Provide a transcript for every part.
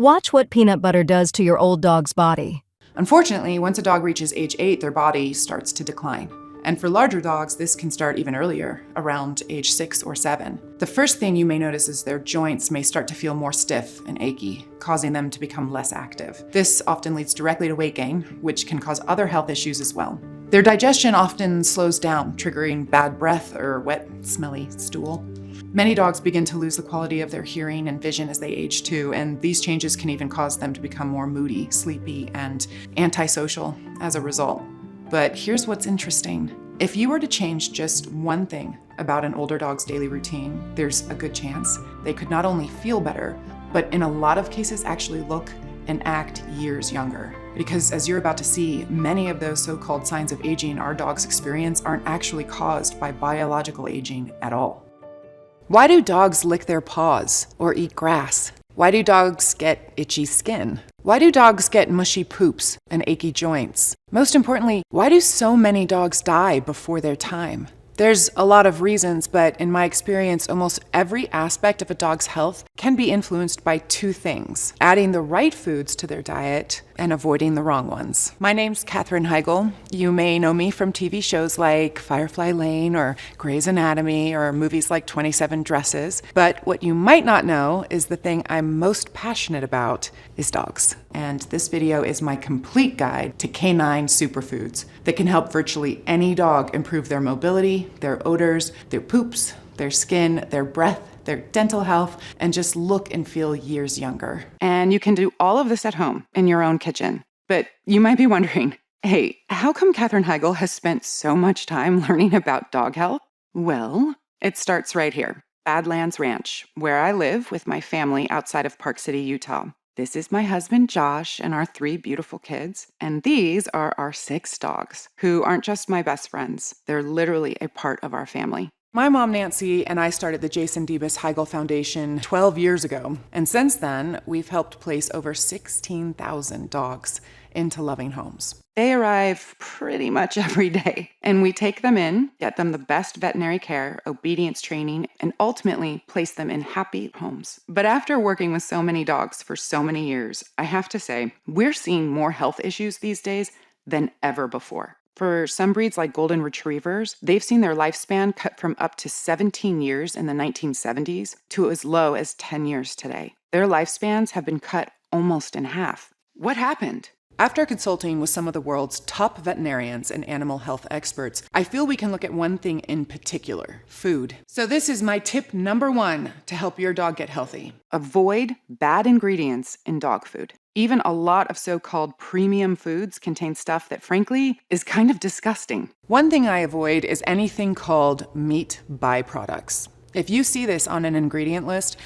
Watch what peanut butter does to your old dog's body. Unfortunately, once a dog reaches age 8, their body starts to decline. And for larger dogs, this can start even earlier, around age 6 or 7. The first thing you may notice is their joints may start to feel more stiff and achy, causing them to become less active. This often leads directly to weight gain, which can cause other health issues as well. Their digestion often slows down, triggering bad breath or wet, smelly stool. Many dogs begin to lose the quality of their hearing and vision as they age too, and these changes can even cause them to become more moody, sleepy, and antisocial as a result. But here's what's interesting. If you were to change just one thing about an older dog's daily routine, there's a good chance they could not only feel better, but in a lot of cases actually look and act years younger. Because as you're about to see, many of those so-called signs of aging our dogs experience aren't actually caused by biological aging at all. Why do dogs lick their paws or eat grass? Why do dogs get itchy skin? Why do dogs get mushy poops and achy joints? Most importantly, why do so many dogs die before their time? There's a lot of reasons, but in my experience, almost every aspect of a dog's health can be influenced by two things: adding the right foods to their diet and avoiding the wrong ones. My name's Katherine Heigl. You may know me from TV shows like Firefly Lane or Grey's Anatomy or movies like 27 Dresses. But what you might not know is the thing I'm most passionate about is dogs. And this video is my complete guide to canine superfoods that can help virtually any dog improve their mobility, their odors, their poops, their skin, their breath, their dental health, and just look and feel years younger. And you can do all of this at home in your own kitchen. But you might be wondering, hey, how come Katherine Heigl has spent so much time learning about dog health? Well, it starts right here, Badlands Ranch, where I live with my family outside of Park City, Utah. This is my husband, Josh, and our 3 beautiful kids. And these are our 6 dogs, who aren't just my best friends. They're literally a part of our family. My mom, Nancy, and I started the Jason Debus Heigl Foundation 12 years ago. And since then, we've helped place over 16,000 dogs into loving homes. They arrive pretty much every day, and we take them in, get them the best veterinary care, obedience training, and ultimately place them in happy homes. But after working with so many dogs for so many years, I have to say, we're seeing more health issues these days than ever before. For some breeds like Golden Retrievers, they've seen their lifespan cut from up to 17 years in the 1970s to as low as 10 years today. Their lifespans have been cut almost in half. What happened? After consulting with some of the world's top veterinarians and animal health experts, I feel we can look at one thing in particular: food. So this is my tip number 1 to help your dog get healthy. Avoid bad ingredients in dog food. Even a lot of so-called premium foods contain stuff that, frankly, is kind of disgusting. One thing I avoid is anything called meat byproducts. If you see this on an ingredient list,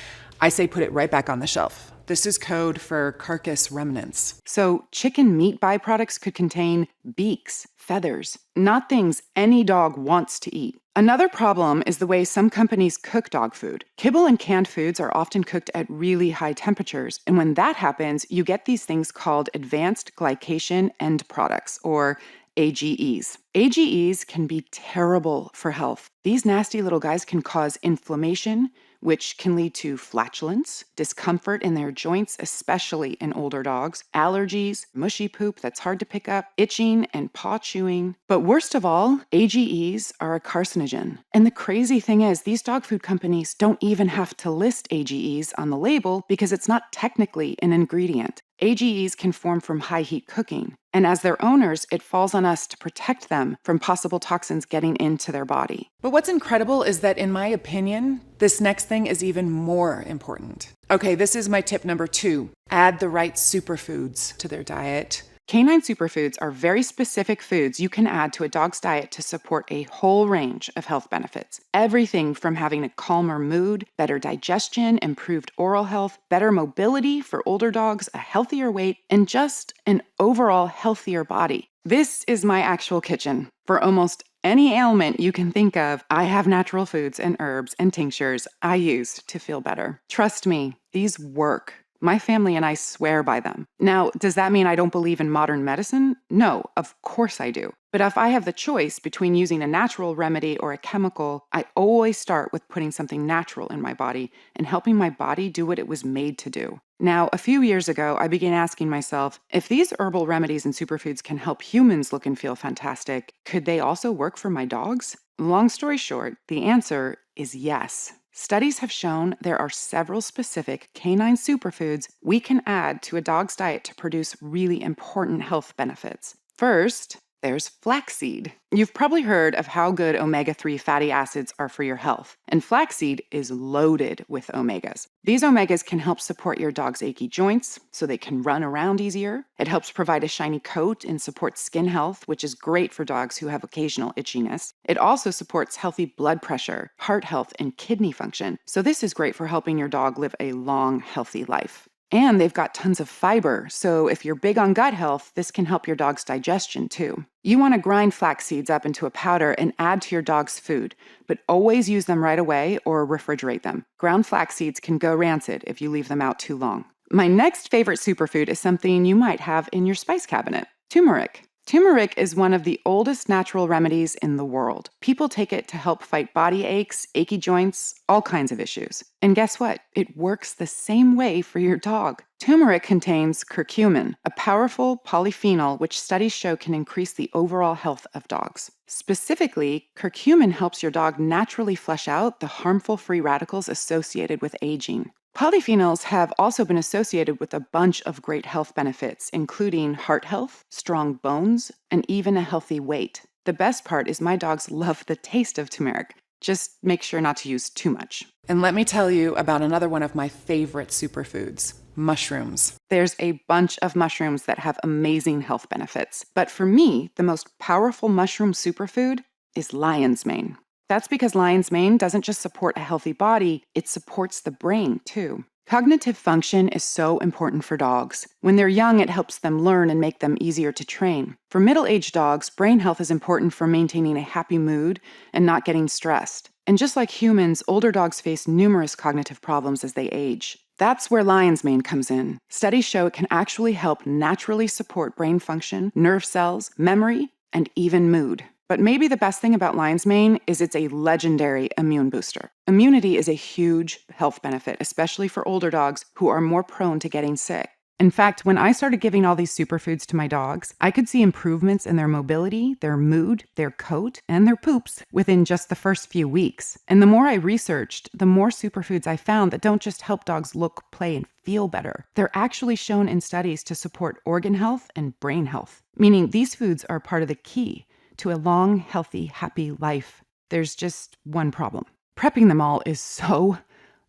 I say put it right back on the shelf. This is code for carcass remnants. So chicken meat byproducts could contain beaks, feathers, not things any dog wants to eat. Another problem is the way some companies cook dog food. Kibble and canned foods are often cooked at really high temperatures, and when that happens, you get these things called advanced glycation end products, or AGEs. AGEs can be terrible for health. These nasty little guys can cause inflammation, which can lead to flatulence, discomfort in their joints, especially in older dogs, allergies, mushy poop that's hard to pick up, itching, and paw chewing. But worst of all, AGEs are a carcinogen. And the crazy thing is, these dog food companies don't even have to list AGEs on the label because it's not technically an ingredient. AGEs can form from high heat cooking, and as their owners, it falls on us to protect them from possible toxins getting into their body. But what's incredible is that, in my opinion, this next thing is even more important. Okay, this is my tip number 2. Add the right superfoods to their diet. Canine superfoods are very specific foods you can add to a dog's diet to support a whole range of health benefits. Everything from having a calmer mood, better digestion, improved oral health, better mobility for older dogs, a healthier weight, and just an overall healthier body. This is my actual kitchen. For almost any ailment you can think of, I have natural foods and herbs and tinctures I use to feel better. Trust me, these work. My family and I swear by them. Now, does that mean I don't believe in modern medicine? No, of course I do. But if I have the choice between using a natural remedy or a chemical, I always start with putting something natural in my body and helping my body do what it was made to do. Now, a few years ago, I began asking myself, if these herbal remedies and superfoods can help humans look and feel fantastic, could they also work for my dogs? Long story short, the answer is yes. Studies have shown there are several specific canine superfoods we can add to a dog's diet to produce really important health benefits. First, there's flaxseed. You've probably heard of how good omega-3 fatty acids are for your health, and flaxseed is loaded with omegas. These omegas can help support your dog's achy joints so they can run around easier. It helps provide a shiny coat and supports skin health, which is great for dogs who have occasional itchiness. It also supports healthy blood pressure, heart health, and kidney function, so this is great for helping your dog live a long, healthy life. And they've got tons of fiber, so if you're big on gut health, this can help your dog's digestion too. You want to grind flax seeds up into a powder and add to your dog's food, but always use them right away or refrigerate them. Ground flax seeds can go rancid if you leave them out too long. My next favorite superfood is something you might have in your spice cabinet: turmeric. Turmeric is one of the oldest natural remedies in the world. People take it to help fight body aches, achy joints, all kinds of issues. And guess what? It works the same way for your dog. Turmeric contains curcumin, a powerful polyphenol which studies show can increase the overall health of dogs. Specifically, curcumin helps your dog naturally flush out the harmful free radicals associated with aging. Polyphenols have also been associated with a bunch of great health benefits, including heart health, strong bones, and even a healthy weight. The best part is my dogs love the taste of turmeric. Just make sure not to use too much. And let me tell you about another one of my favorite superfoods: mushrooms. There's a bunch of mushrooms that have amazing health benefits, but for me, the most powerful mushroom superfood is lion's mane. That's because lion's mane doesn't just support a healthy body, it supports the brain too. Cognitive function is so important for dogs. When they're young, it helps them learn and make them easier to train. For middle-aged dogs, brain health is important for maintaining a happy mood and not getting stressed. And just like humans, older dogs face numerous cognitive problems as they age. That's where lion's mane comes in. Studies show it can actually help naturally support brain function, nerve cells, memory, and even mood. But maybe the best thing about lion's mane is it's a legendary immune booster. Immunity is a huge health benefit, especially for older dogs who are more prone to getting sick. In fact, when I started giving all these superfoods to my dogs, I could see improvements in their mobility, their mood, their coat, and their poops within just the first few weeks. And the more I researched, the more superfoods I found that don't just help dogs look, play, and feel better. They're actually shown in studies to support organ health and brain health, meaning these foods are part of the key to a long, healthy, happy life. There's just one problem. Prepping them all is so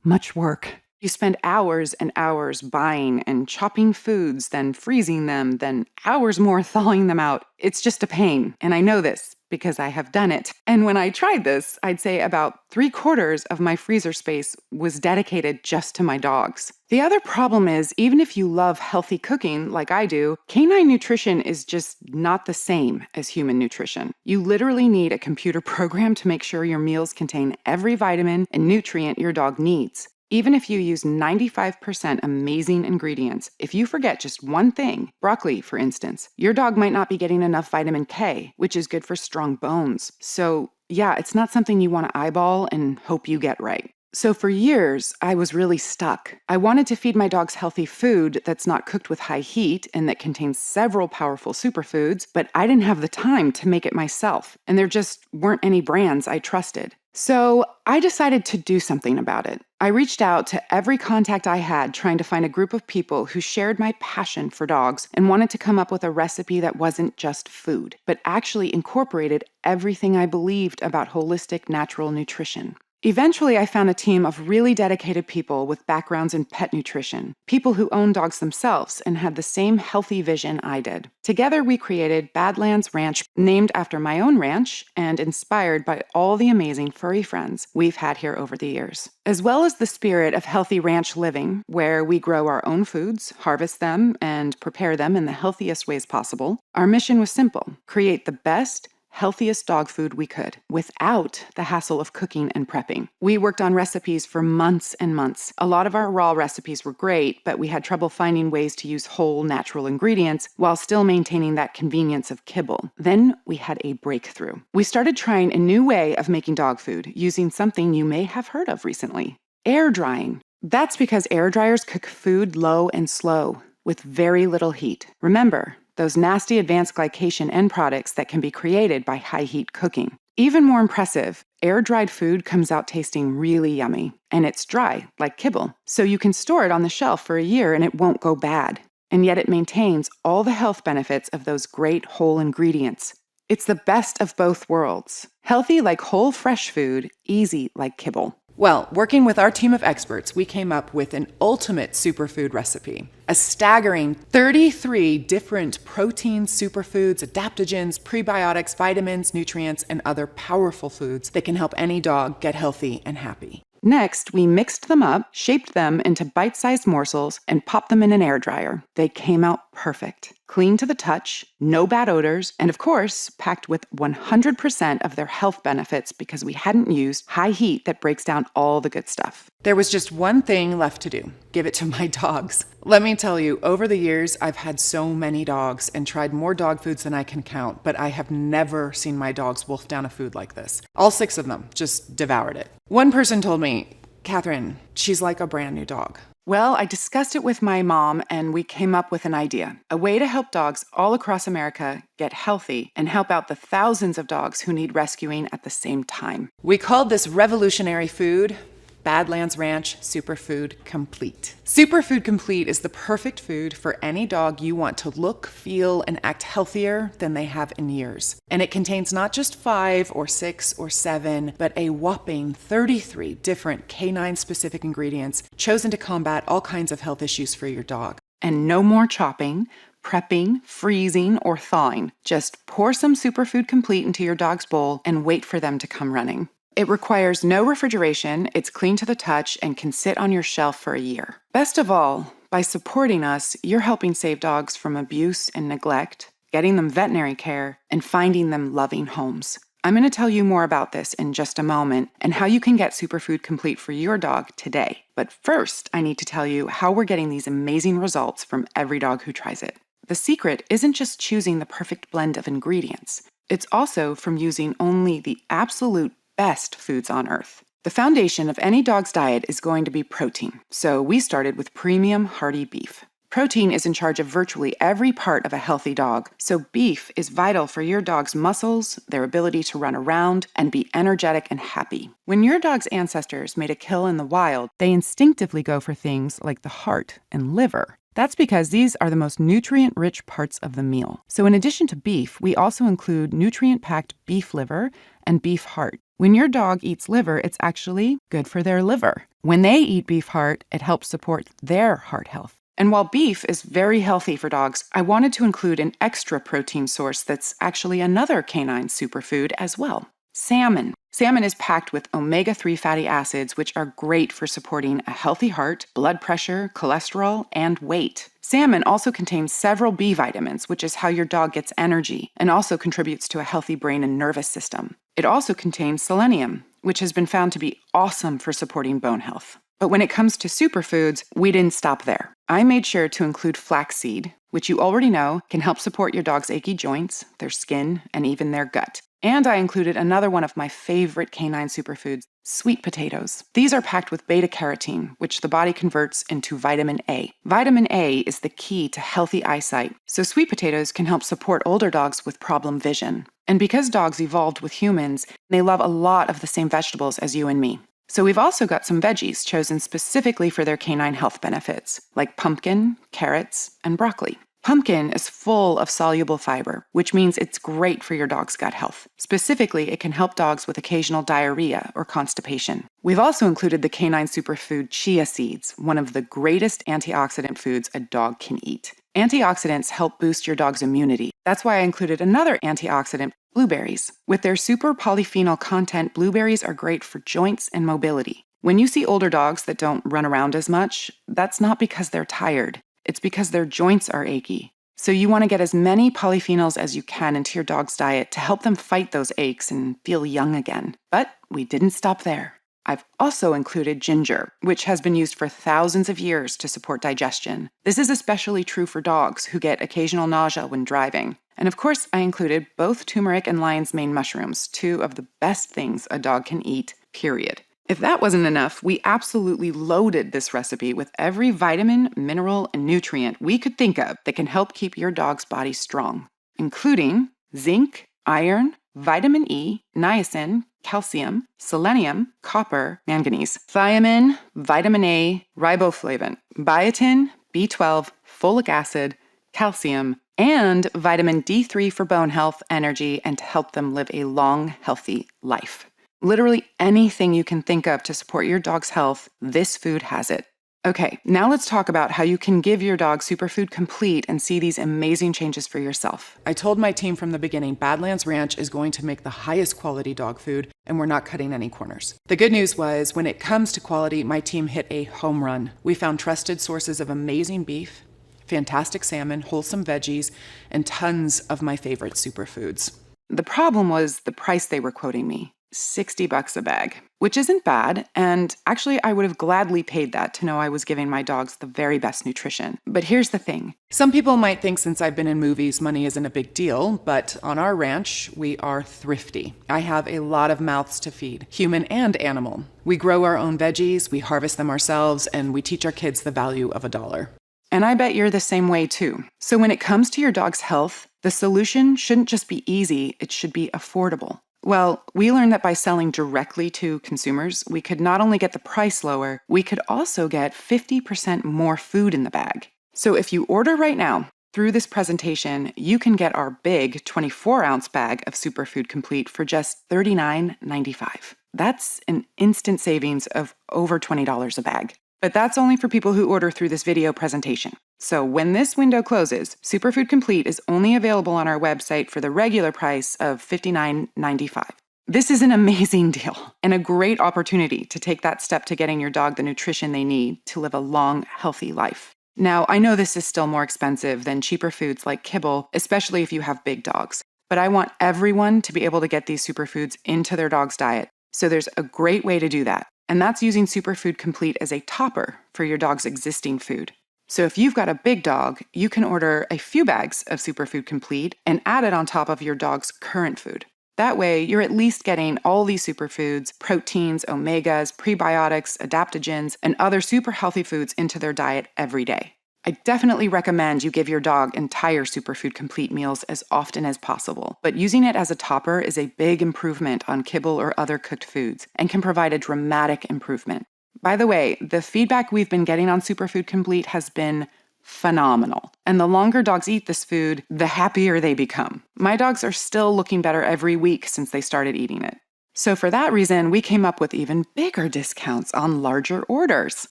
much work. You spend hours and hours buying and chopping foods, then freezing them, then hours more thawing them out. It's just a pain, and I know this because I have done it. And when I tried this, I'd say about 3/4 of my freezer space was dedicated just to my dogs. The other problem is, even if you love healthy cooking like I do, canine nutrition is just not the same as human nutrition. You literally need a computer program to make sure your meals contain every vitamin and nutrient your dog needs. Even if you use 95% amazing ingredients, if you forget just one thing, broccoli for instance, your dog might not be getting enough vitamin K, which is good for strong bones. So yeah, it's not something you want to eyeball and hope you get right. So for years, I was really stuck. I wanted to feed my dogs healthy food that's not cooked with high heat and that contains several powerful superfoods, but I didn't have the time to make it myself, and there just weren't any brands I trusted. So I decided to do something about it. I reached out to every contact I had, trying to find a group of people who shared my passion for dogs and wanted to come up with a recipe that wasn't just food, but actually incorporated everything I believed about holistic natural nutrition. Eventually, I found a team of really dedicated people with backgrounds in pet nutrition, people who own dogs themselves and had the same healthy vision I did. Together, we created Badlands Ranch, named after my own ranch and inspired by all the amazing furry friends we've had here over the years. As well as the spirit of healthy ranch living, where we grow our own foods, harvest them, and prepare them in the healthiest ways possible, our mission was simple: create the best, healthiest dog food we could without the hassle of cooking and prepping. We worked on recipes for months and months. A lot of our raw recipes were great, but we had trouble finding ways to use whole, natural ingredients while still maintaining that convenience of kibble. Then we had a breakthrough. We started trying a new way of making dog food using something you may have heard of recently: air drying. That's because air dryers cook food low and slow with very little heat. Remember, those nasty advanced glycation end products that can be created by high heat cooking. Even more impressive, air-dried food comes out tasting really yummy, and it's dry, like kibble, so you can store it on the shelf for a year and it won't go bad. And yet it maintains all the health benefits of those great whole ingredients. It's the best of both worlds. Healthy like whole fresh food, easy like kibble. Well, working with our team of experts, we came up with an ultimate superfood recipe. A staggering 33 different protein superfoods, adaptogens, prebiotics, vitamins, nutrients, and other powerful foods that can help any dog get healthy and happy. Next, we mixed them up, shaped them into bite-sized morsels, and popped them in an air dryer. They came out perfect. Clean to the touch, no bad odors, and of course, packed with 100% of their health benefits because we hadn't used high heat that breaks down all the good stuff. There was just one thing left to do: give it to my dogs. Let me tell you, over the years, I've had so many dogs and tried more dog foods than I can count, but I have never seen my dogs wolf down a food like this. All 6 of them just devoured it. One person told me, "Catherine, she's like a brand new dog." Well, I discussed it with my mom and we came up with an idea, a way to help dogs all across America get healthy and help out the thousands of dogs who need rescuing at the same time. We called this revolutionary food Badlands Ranch Superfood Complete. Superfood Complete is the perfect food for any dog you want to look, feel, and act healthier than they have in years. And it contains not just 5 or 6 or 7, but a whopping 33 different canine-specific ingredients chosen to combat all kinds of health issues for your dog. And no more chopping, prepping, freezing, or thawing. Just pour some Superfood Complete into your dog's bowl and wait for them to come running. It requires no refrigeration, it's clean to the touch, and can sit on your shelf for a year. Best of all, by supporting us, you're helping save dogs from abuse and neglect, getting them veterinary care, and finding them loving homes. I'm going to tell you more about this in just a moment and how you can get Superfood Complete for your dog today. But first, I need to tell you how we're getting these amazing results from every dog who tries it. The secret isn't just choosing the perfect blend of ingredients. It's also from using only the absolute best foods on earth. The foundation of any dog's diet is going to be protein, so we started with premium hearty beef. Protein is in charge of virtually every part of a healthy dog, so beef is vital for your dog's muscles, their ability to run around, and be energetic and happy. When your dog's ancestors made a kill in the wild, they instinctively go for things like the heart and liver. That's because these are the most nutrient-rich parts of the meal. So in addition to beef, we also include nutrient-packed beef liver and beef heart. When your dog eats liver, it's actually good for their liver. When they eat beef heart, it helps support their heart health. And while beef is very healthy for dogs, I wanted to include an extra protein source that's actually another canine superfood as well: salmon. Salmon is packed with omega-3 fatty acids, which are great for supporting a healthy heart, blood pressure, cholesterol, and weight. Salmon also contains several B vitamins, which is how your dog gets energy, and also contributes to a healthy brain and nervous system. It also contains selenium, which has been found to be awesome for supporting bone health. But when it comes to superfoods, we didn't stop there. I made sure to include flaxseed, which you already know can help support your dog's achy joints, their skin, and even their gut. And I included another one of my favorite canine superfoods, sweet potatoes. These are packed with beta-carotene, which the body converts into vitamin A. Vitamin A is the key to healthy eyesight, so sweet potatoes can help support older dogs with problem vision. And because dogs evolved with humans, they love a lot of the same vegetables as you and me. So we've also got some veggies chosen specifically for their canine health benefits, like pumpkin, carrots, and broccoli. Pumpkin is full of soluble fiber, which means it's great for your dog's gut health. Specifically, it can help dogs with occasional diarrhea or constipation. We've also included the canine superfood chia seeds, one of the greatest antioxidant foods a dog can eat. Antioxidants help boost your dog's immunity. That's why I included another antioxidant, blueberries. With their super polyphenol content, blueberries are great for joints and mobility. When you see older dogs that don't run around as much, that's not because they're tired. It's because their joints are achy. So you want to get as many polyphenols as you can into your dog's diet to help them fight those aches and feel young again. But we didn't stop there. I've also included ginger, which has been used for thousands of years to support digestion. This is especially true for dogs who get occasional nausea when driving. And of course, I included both turmeric and lion's mane mushrooms, two of the best things a dog can eat, period. If that wasn't enough, we absolutely loaded this recipe with every vitamin, mineral, and nutrient we could think of that can help keep your dog's body strong, including zinc, iron, vitamin E, niacin, calcium, selenium, copper, manganese, thiamine, vitamin A, riboflavin, biotin, B12, folic acid, calcium, and vitamin D3 for bone health, energy, and to help them live a long, healthy life. Literally anything you can think of to support your dog's health, this food has it. Okay, now let's talk about how you can give your dog Superfood Complete and see these amazing changes for yourself. I told my team from the beginning, Badlands Ranch is going to make the highest quality dog food, and we're not cutting any corners. The good news was, when it comes to quality, my team hit a home run. We found trusted sources of amazing beef, fantastic salmon, wholesome veggies, and tons of my favorite superfoods. The problem was the price they were quoting me. $60 a bag, which isn't bad, and actually I would have gladly paid that to know I was giving my dogs the very best nutrition. But here's the thing. Some people might think since I've been in movies, money isn't a big deal, but on our ranch, we are thrifty. I have a lot of mouths to feed, human and animal. We grow our own veggies, we harvest them ourselves, and we teach our kids the value of $1. And I bet you're the same way too. So when it comes to your dog's health, the solution shouldn't just be easy, it should be affordable. Well, we learned that by selling directly to consumers, we could not only get the price lower, we could also get 50% more food in the bag. So if you order right now, through this presentation, you can get our big 24-ounce bag of Superfood Complete for just $39.95. That's an instant savings of over $20 a bag. But that's only for people who order through this video presentation. So when this window closes, Superfood Complete is only available on our website for the regular price of $59.95. This is an amazing deal and a great opportunity to take that step to getting your dog the nutrition they need to live a long, healthy life. Now, I know this is still more expensive than cheaper foods like kibble, especially if you have big dogs, but I want everyone to be able to get these superfoods into their dog's diet. So there's a great way to do that, and that's using Superfood Complete as a topper for your dog's existing food. So if you've got a big dog, you can order a few bags of Superfood Complete and add it on top of your dog's current food. That way, you're at least getting all these superfoods, proteins, omegas, prebiotics, adaptogens, and other super healthy foods into their diet every day. I definitely recommend you give your dog entire Superfood Complete meals as often as possible, but using it as a topper is a big improvement on kibble or other cooked foods and can provide a dramatic improvement. By the way, the feedback we've been getting on Superfood Complete has been phenomenal. And the longer dogs eat this food, the happier they become. My dogs are still looking better every week since they started eating it. So for that reason, we came up with even bigger discounts on larger orders.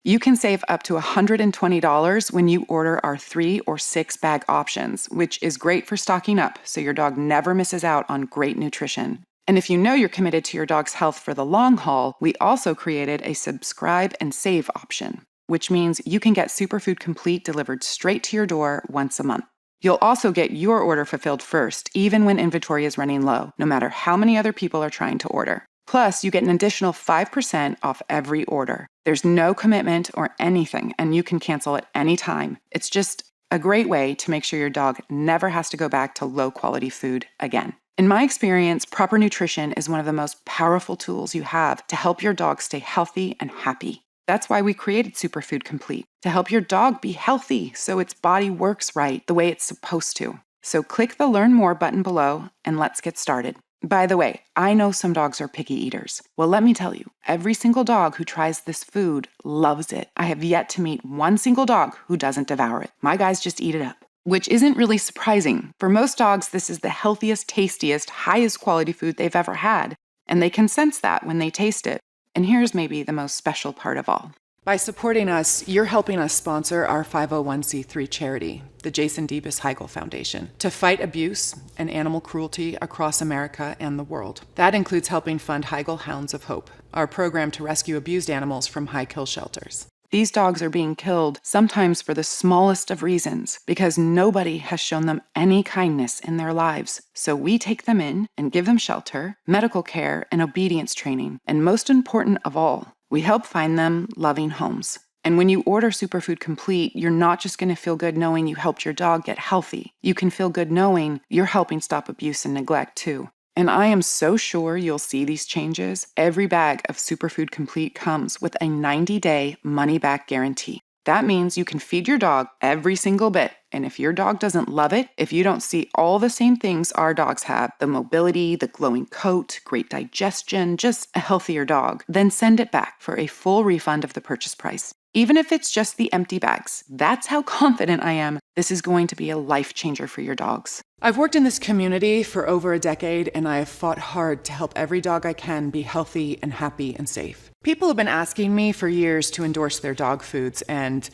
You can save up to $120 when you order our 3 or 6 bag options, which is great for stocking up so your dog never misses out on great nutrition. And if you know you're committed to your dog's health for the long haul, we also created a subscribe and save option, which means you can get Superfood Complete delivered straight to your door once a month. You'll also get your order fulfilled first, even when inventory is running low, no matter how many other people are trying to order. Plus, you get an additional 5% off every order. There's no commitment or anything, and you can cancel at any time. It's just a great way to make sure your dog never has to go back to low-quality food again. In my experience, proper nutrition is one of the most powerful tools you have to help your dog stay healthy and happy. That's why we created Superfood Complete, to help your dog be healthy so its body works right the way it's supposed to. So click the Learn More button below and let's get started. By the way, I know some dogs are picky eaters. Well, let me tell you, every single dog who tries this food loves it. I have yet to meet one single dog who doesn't devour it. My guys just eat it up. Which isn't really surprising. For most dogs, this is the healthiest, tastiest, highest quality food they've ever had, and they can sense that when they taste it. And here's maybe the most special part of all. By supporting us, you're helping us sponsor our 501c3 charity, the Jason Debus Heigl Foundation, to fight abuse and animal cruelty across America and the world. That includes helping fund Heigl Hounds of Hope, our program to rescue abused animals from high kill shelters. These dogs are being killed, sometimes for the smallest of reasons, because nobody has shown them any kindness in their lives. So we take them in and give them shelter, medical care, and obedience training. And most important of all, we help find them loving homes. And when you order Superfood Complete, you're not just going to feel good knowing you helped your dog get healthy. You can feel good knowing you're helping stop abuse and neglect too. And I am so sure you'll see these changes. Every bag of Superfood Complete comes with a 90-day money-back guarantee. That means you can feed your dog every single bit. And if your dog doesn't love it, if you don't see all the same things our dogs have, the mobility, the glowing coat, great digestion, just a healthier dog, then send it back for a full refund of the purchase price. Even if it's just the empty bags, that's how confident I am this is going to be a life changer for your dogs. I've worked in this community for over a decade, and I have fought hard to help every dog I can be healthy and happy and safe. People have been asking me for years to endorse their dog foods, and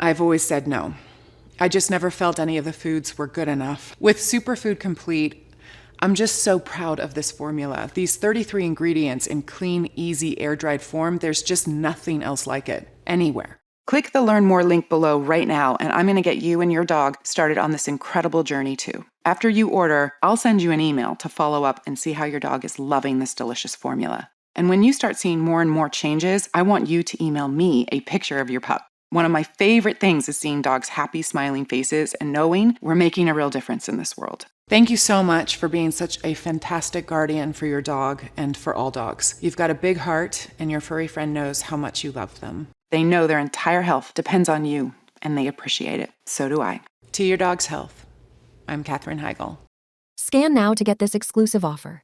I've always said no. I just never felt any of the foods were good enough. With Superfood Complete, I'm just so proud of this formula. These 33 ingredients in clean, easy, air-dried form, there's just nothing else like it, anywhere. Click the Learn More link below right now, and I'm going to get you and your dog started on this incredible journey too. After you order, I'll send you an email to follow up and see how your dog is loving this delicious formula. And when you start seeing more and more changes, I want you to email me a picture of your pup. One of my favorite things is seeing dogs' happy, smiling faces and knowing we're making a real difference in this world. Thank you so much for being such a fantastic guardian for your dog and for all dogs. You've got a big heart, and your furry friend knows how much you love them. They know their entire health depends on you, and they appreciate it. So do I. To your dog's health. I'm Katherine Heigl. Scan now to get this exclusive offer.